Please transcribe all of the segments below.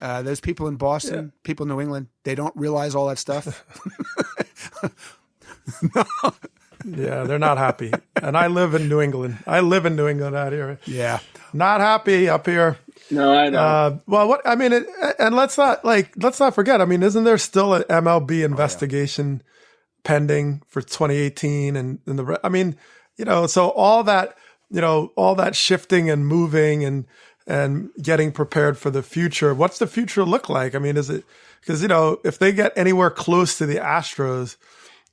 Those people in Boston, people in New England, they don't realize all that stuff. No. Yeah, they're not happy. And I live in New England. Out here. Yeah. Not happy up here. No, I know. And let's not forget, I mean, isn't there still an MLB investigation pending for 2018 so all that shifting and moving and getting prepared for the future. What's the future look like? I mean, is it because, if they get anywhere close to the Astros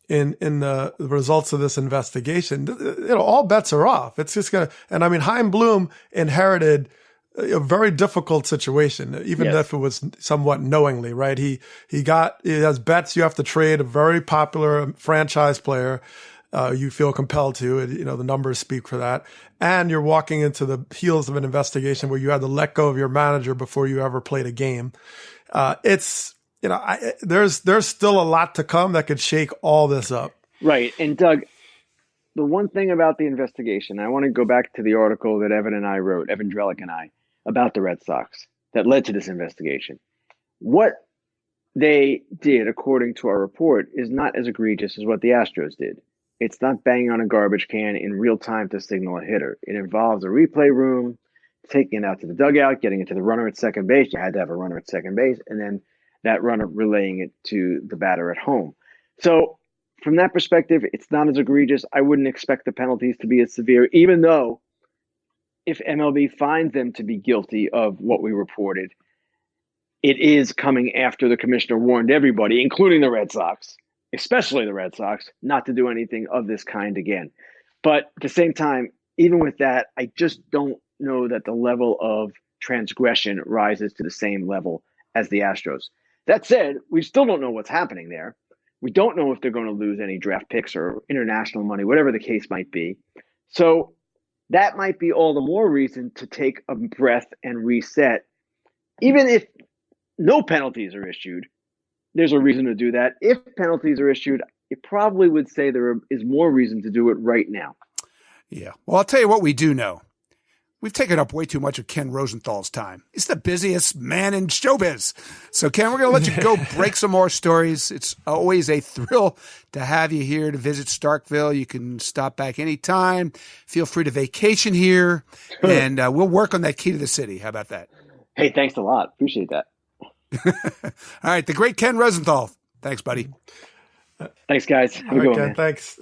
in the results of this investigation, all bets are off. It's just Chaim Bloom inherited a very difficult situation, even if it was somewhat knowingly, right? He has bets you have to trade a very popular franchise player. You feel compelled to, the numbers speak for that. And you're walking into the heels of an investigation where you had to let go of your manager before you ever played a game. There's still a lot to come that could shake all this up. Right. And Doug, the one thing about the investigation, I want to go back to the article that Evan and I wrote, Evan Drellick and I, about the Red Sox that led to this investigation. What they did, according to our report, is not as egregious as what the Astros did. It's not banging on a garbage can in real time to signal a hitter. It involves a replay room, taking it out to the dugout, getting it to the runner at second base. You had to have a runner at second base, and then that runner relaying it to the batter at home. So from that perspective, it's not as egregious. I wouldn't expect the penalties to be as severe, even though if MLB finds them to be guilty of what we reported, it is coming after the commissioner warned everybody, including the Red Sox, especially the Red Sox, not to do anything of this kind again. But at the same time, even with that, I just don't know that the level of transgression rises to the same level as the Astros. That said, we still don't know what's happening there. We don't know if they're going to lose any draft picks or international money, whatever the case might be. So that might be all the more reason to take a breath and reset. Even if no penalties are issued, there's a reason to do that. If penalties are issued, it probably would say there is more reason to do it right now. Yeah. Well, I'll tell you what we do know. We've taken up way too much of Ken Rosenthal's time. He's the busiest man in showbiz. So, Ken, we're going to let you go break some more stories. It's always a thrill to have you here to visit Starkville. You can stop back anytime. Feel free to vacation here, and we'll work on that key to the city. How about that? Hey, thanks a lot. Appreciate that. All right. The great Ken Rosenthal. Thanks, buddy. Thanks, guys. Have a good one, man. Thanks.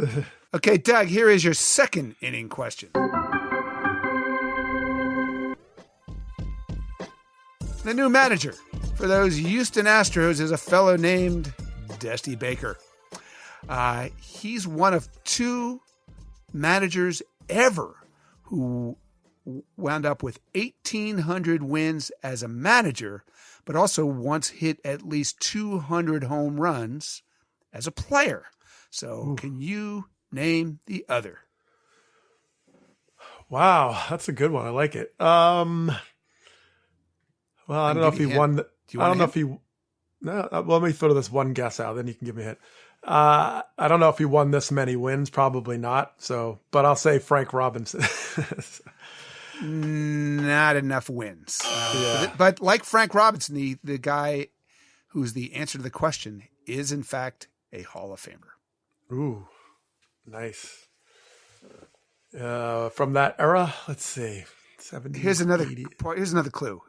Okay, Doug, here is your second inning question. The new manager for those Houston Astros is a fellow named Dusty Baker. He's one of two managers ever who wound up with 1,800 wins as a manager, but also once hit at least 200 home runs as a player. So Can you name the other? Wow, that's a good one. I like it. Well, I don't know if he won. I don't know if he. No, well, let me throw this one guess out, then you can give me a hint. I don't know if he won this many wins. Probably not. So, but I'll say Frank Robinson. Not enough wins. But like Frank Robinson, the guy who's the answer to the question is in fact a Hall of Famer. Ooh, nice. From that era, let's see. 70s, here's another clue.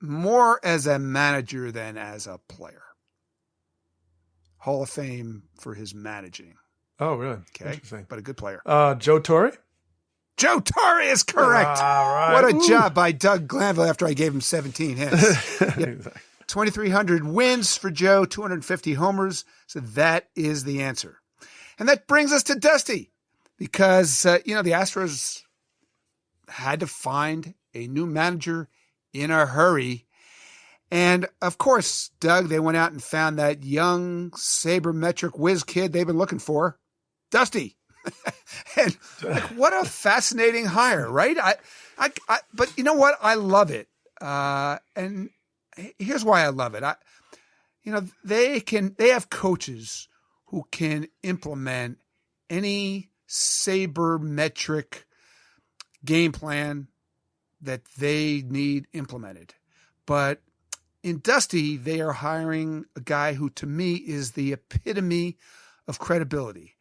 More as a manager than as a player. Hall of Fame for his managing. Oh, really? Okay. Interesting. But a good player. Joe Torre? Joe Torre is correct. All right. What a job by Doug Glanville after I gave him 17 hits. Yep. 2,300 wins for Joe, 250 homers. So that is the answer. And that brings us to Dusty because, the Astros had to find a new manager in a hurry. And of course, Doug, they went out and found that young sabermetric whiz kid they've been looking for, Dusty. And what a fascinating hire, right? But you know what? I love it. And here's why I love it. They have coaches who can implement any sabermetric game plan that they need implemented. But in Dusty, they are hiring a guy who, to me, is the epitome of credibility.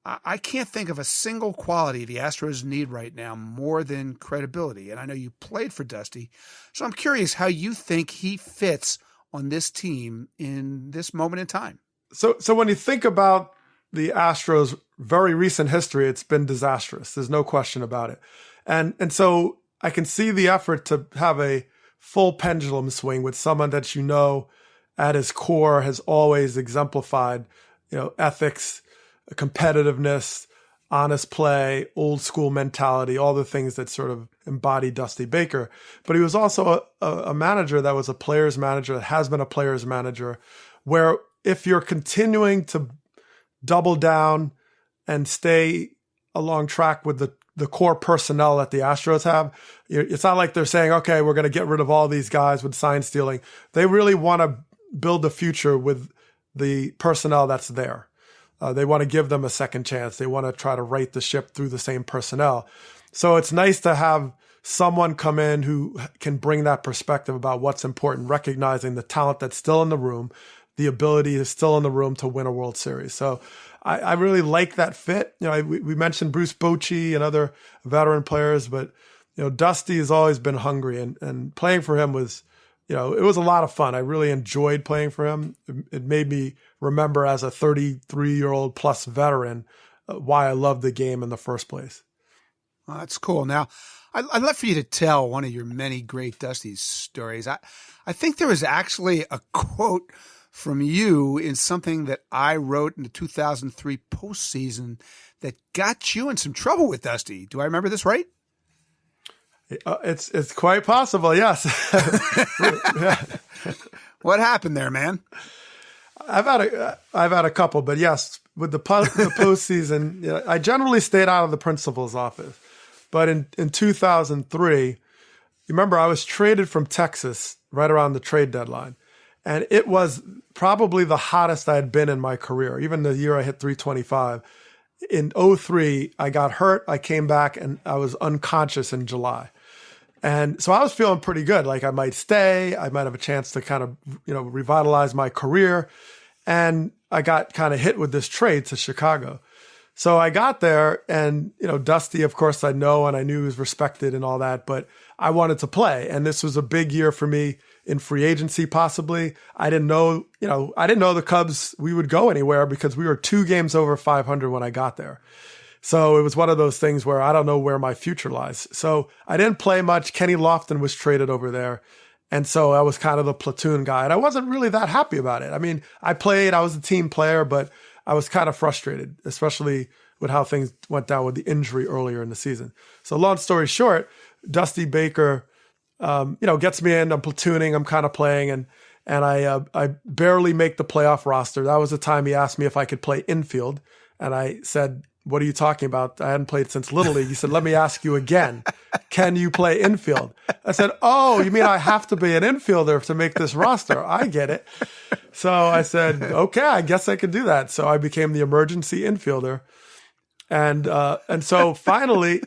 I can't think of a single quality the Astros need right now more than credibility. And I know you played for Dusty, so I'm curious how you think he fits on this team in this moment in time. So when you think about the Astros' very recent history, it's been disastrous. There's no question about it. And so I can see the effort to have a full pendulum swing with someone that you know at his core has always exemplified, ethics, competitiveness, honest play, old school mentality, all the things that sort of embody Dusty Baker. But he was also a manager that was a player's manager, that has been a player's manager, where if you're continuing to double down and stay along track with the core personnel that the Astros have, it's not like they're saying, okay, we're going to get rid of all these guys with sign stealing. They really want to build a future with the personnel that's there. They want to give them a second chance. They want to try to right the ship through the same personnel. So it's nice to have someone come in who can bring that perspective about what's important, recognizing the talent that's still in the room, the ability is still in the room to win a World Series. So I really like that fit. We mentioned Bruce Bochy and other veteran players, but Dusty has always been hungry, and playing for him was, it was a lot of fun. I really enjoyed playing for him. It made me remember as a 33-year-old plus veteran why I loved the game in the first place. Well, that's cool. Now, I'd love for you to tell one of your many great Dusty stories. I think there was actually a quote from you in something that I wrote in the 2003 postseason that got you in some trouble with Dusty. Do I remember this right? It's quite possible, yes. What happened there, man? I've had a couple, but yes, with the postseason, I generally stayed out of the principal's office. But in 2003, you remember I was traded from Texas right around the trade deadline. And it was probably the hottest I had been in my career, even the year I hit 325. In 2003, I got hurt. I came back and I was unconscious in July. And so I was feeling pretty good. Like I might stay. I might have a chance to kind of, revitalize my career. And I got kind of hit with this trade to Chicago. So I got there and, Dusty, of course, I know, and I knew he was respected and all that, but I wanted to play. And this was a big year for me in free agency, possibly. I didn't know the Cubs, we would go anywhere because we were 2 games over 500 when I got there. So it was one of those things where I don't know where my future lies. So I didn't play much. Kenny Lofton was traded over there. And so I was kind of the platoon guy. And I wasn't really that happy about it. I mean, I was a team player, but I was kind of frustrated, especially with how things went down with the injury earlier in the season. So long story short, Dusty Baker, gets me in. I'm platooning. I'm kind of playing, and I barely make the playoff roster. That was the time he asked me if I could play infield, and I said, "What are you talking about? I hadn't played since Little League." He said, "Let me ask you again. Can you play infield?" I said, "Oh, you mean I have to be an infielder to make this roster? I get it." So I said, "Okay, I guess I can do that." So I became the emergency infielder, and so finally,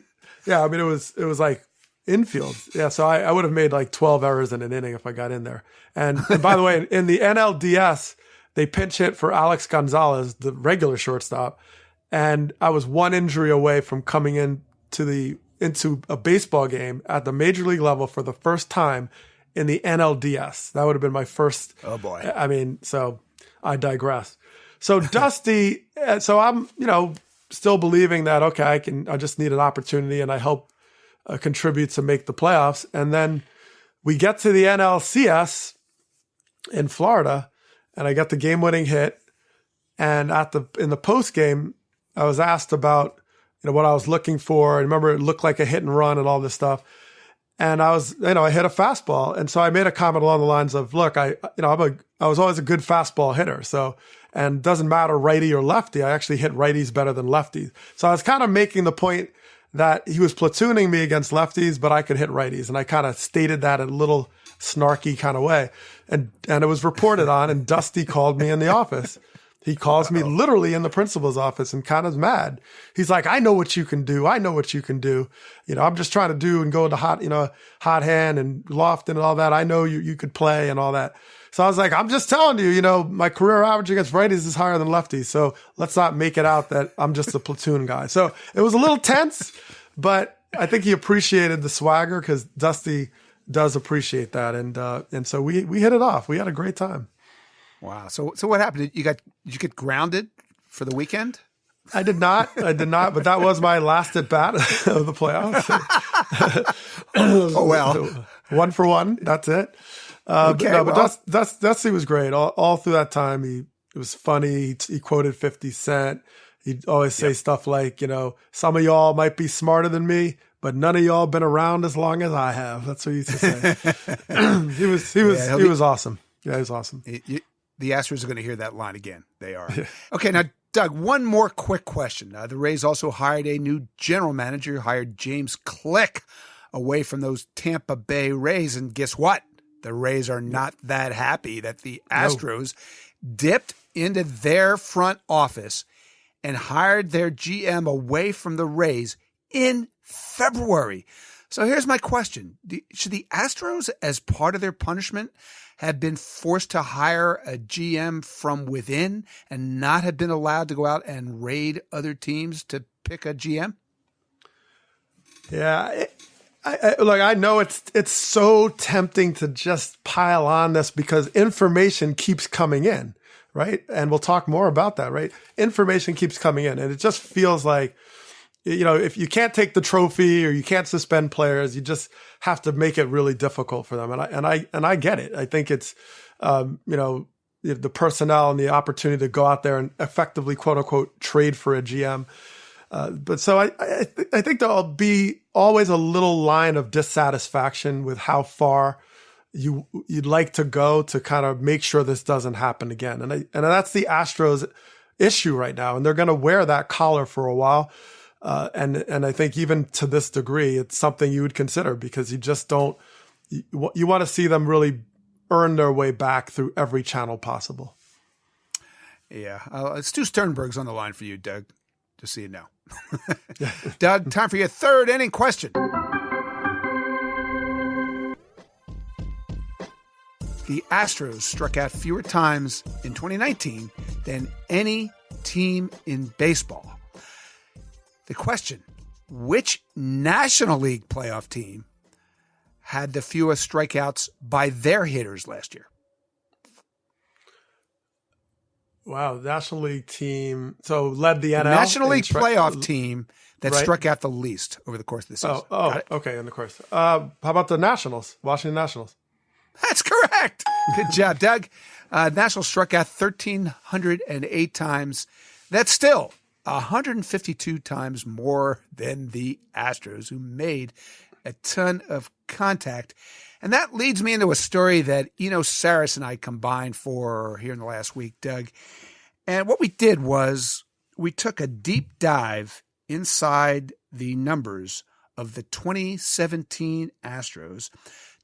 it was like infield. Yeah, so I would have made like 12 errors in an inning if I got in there. And by the way, in the NLDS, they pinch hit for Alex Gonzalez, the regular shortstop. And I was one injury away from coming into a baseball game at the major league level for the first time in the NLDS. That would have been my first. Oh boy. I mean, so I digress. So Dusty, so I'm, still believing that, okay, I just need an opportunity and I hope contribute to make the playoffs. And then we get to the NLCS in Florida and I got the game-winning hit. And in the post game, I was asked about, what I was looking for. I remember it looked like a hit and run and all this stuff. And I was, I hit a fastball. And so I made a comment along the lines of, look, I was always a good fastball hitter. So, and it doesn't matter righty or lefty. I actually hit righties better than lefties. So I was kind of making the point that he was platooning me against lefties, but I could hit righties. And I kind of stated that in a little snarky kind of way. And it was reported on, and Dusty called me in the office. He calls me literally in the principal's office and kind of mad. He's like, I know what you can do. I know what you can do. I'm just trying to do and go into hot hand and loft and all that. I know you could play and all that. So I was like, I'm just telling you, my career average against righties is higher than lefties. So let's not make it out that I'm just a platoon guy. So it was a little tense, but I think he appreciated the swagger because Dusty does appreciate that. And so we hit it off. We had a great time. Wow. So what happened? Did you get grounded for the weekend? I did not, but that was my last at bat of the playoffs. Oh, well. 1 for 1. That's it. Okay, but Dusty was great. All through that time, it was funny. He quoted 50 Cent. He'd always say stuff like, some of y'all might be smarter than me, but none of y'all been around as long as I have. That's what he used to say. He was awesome. Yeah, he was awesome. The Astros are going to hear that line again. They are. Okay, now, Doug, one more quick question. The Rays also hired a new general manager, hired James Click away from those Tampa Bay Rays. And guess what? The Rays are not that happy that the Astros dipped into their front office and hired their GM away from the Rays in February. So here's my question. Should the Astros, as part of their punishment, have been forced to hire a GM from within and not have been allowed to go out and raid other teams to pick a GM? Yeah. I know it's so tempting to just pile on this because information keeps coming in, right? And we'll talk more about that, right? Information keeps coming in, and it just feels like, if you can't take the trophy or you can't suspend players, you just have to make it really difficult for them. And I get it. I think it's, the personnel and the opportunity to go out there and effectively, quote unquote, trade for a GM. But so I think there'll be always a little line of dissatisfaction with how far you'd like to go to kind of make sure this doesn't happen again. And that's the Astros issue right now. And they're going to wear that collar for a while. And I think even to this degree, it's something you would consider because you just don't, you want to see them really earn their way back through every channel possible. Yeah. Stu Sternberg's on the line for you, Doug, just so you know. Doug, time for your third inning question. The Astros struck out fewer times in 2019 than any team in baseball. The question, which National League playoff team had the fewest strikeouts by their hitters last year? Wow, National League team. So led the NL. National League playoff team that struck out the least over the course of the season. Okay, in the course. How about the Nationals, Washington Nationals? That's correct. Good job, Doug. Nationals struck out 1,308 times. That's still 152 times more than the Astros, who made a ton of contact. And that leads me into a story that Saris and I combined for here in the last week, Doug. And what we did was we took a deep dive inside the numbers of the 2017 Astros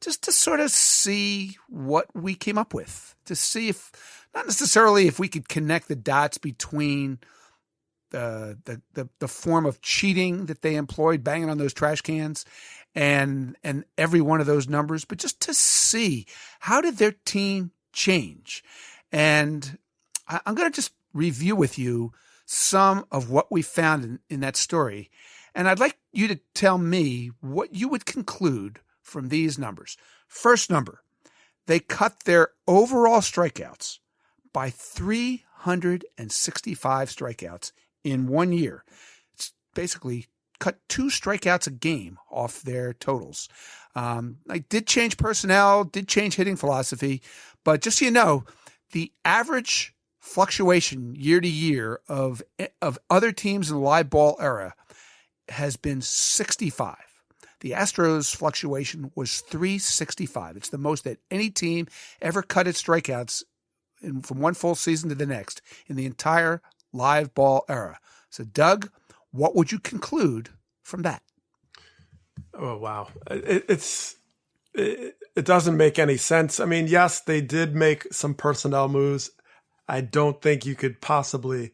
just to sort of see what we came up with, to see if, not necessarily if we could connect the dots between the form of cheating that they employed, banging on those trash cans, and every one of those numbers, but just to see how did their team change. And I'm going to just review with you some of what we found in that story. And I'd like you to tell me what you would conclude from these numbers. First number, they cut their overall strikeouts by 365 strikeouts in 1 year. It's basically cut 2 strikeouts a game off their totals. I did change personnel, did change hitting philosophy, but just so you know, the average fluctuation year to year of other teams in the live ball era has been 65. The Astros fluctuation was 365. It's the most that any team ever cut its strikeouts from one full season to the next in the entire live ball era. So, Doug, what would you conclude from that? Oh, wow. It doesn't make any sense. I mean, yes, they did make some personnel moves I don't think you could possibly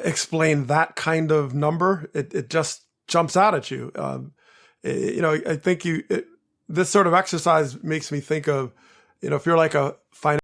explain that kind of number. It just jumps out at you. I think this sort of exercise makes me think of, if you're like a financial